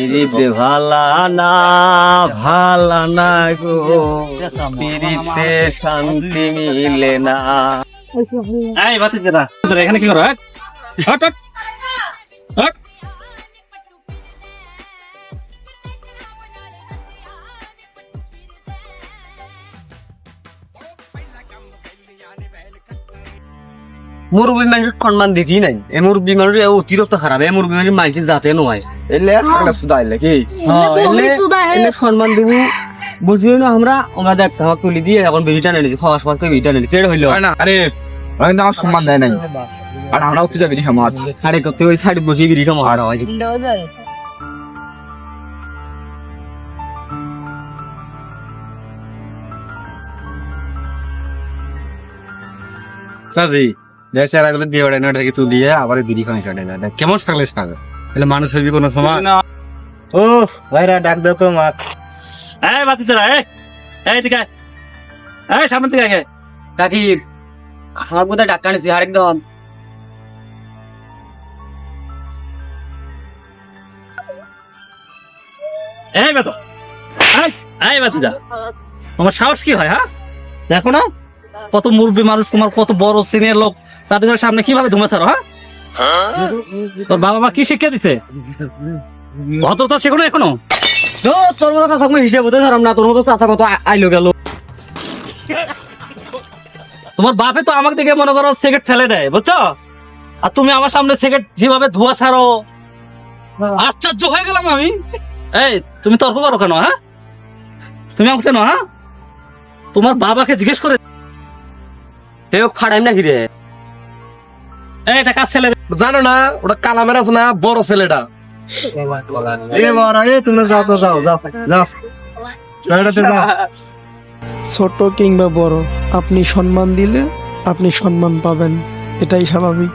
পিরিতে ভালা না গো, পিরিতে শান্তি মিলে না। এই ভাতিজারা তোরা এখানে কি করো? Hot hot hot. মুরব্বী মানুষের সম্মান দিতি নাই, এ মুরব্বী মানুষের অতিরিক্ত খারাপ, এ মুরব্বী মানুষের মানুষের যাতে নয় এলে সাগলা সুদাইলে কি সম্মান দিব বুঝিও না। আমরা দেখ সাহায্য তুলি দিয়ে এখন বেবিটা নিয়েছি, খাওয়া সময় বেবিটা নিয়েছি, এটা হইলো না। আরে আমার সম্মান দেয় নাই, আর আমরা উঠতে যাবি সমাজ। আরে করতে ওই সাইড বসে বিড়ি খাওয়া আর হয়। সাজি দেশে আর আগলে দিয়ে ওড়ানো থেকে তুলিয়ে আবার বিড়ি খাই চলে যায়, কেমন থাকলে সাগর তাহলে মানুষ হইবি কোনো সময়। ও ভাইরা ডাক দাও তো মা। এই ভাতিজারা এই ঠিক আছে, এই সামনে থেকে আগে কাকি আমার বোধহয় ডাক্তার নিছি আরেকদম। এই বেতো এই ভাতিজা, তোমার সাহস কি হয়? হ্যাঁ দেখো না কত মুরব্বী মানুষ, তোমার কত বড় সিনিয়র লোক, তাদের সামনে কিভাবে ধুমে ছাড়ো? হ্যাঁ তোর বাবা মা কি শিক্ষা দিছে? ভদ্রতা শেখো এখনো? তোর মতো চাচা হিসেবে বোধ ধরাম না, তোর মতো চাচা কত আইলো গেল। তোমার বাপে তো আমাকে দেখে মনে করো সিগারেট ফেলে দেয়, বুঝছো? আর তুমি আমার সামনে সিগারেট যেভাবে ধোয়া ছাড়ো, আশ্চর্য হয়ে গেলাম আমি। এই তুমি তর্ক করো কেন? হ্যাঁ তুমি আমাকে চেনো? হ্যাঁ তোমার বাবাকে জিজ্ঞেস করে ফাড়াইম না ঘিরে। এটা কাজ ছেলে জানো না ওটা কালামের আছে না, বড় ছেলেটা। তুমি যাও তো, যাও যাও যাও যাও। ছোট কিংবা বড়, আপনি সম্মান দিলে আপনি সম্মান পাবেন, এটাই স্বাভাবিক।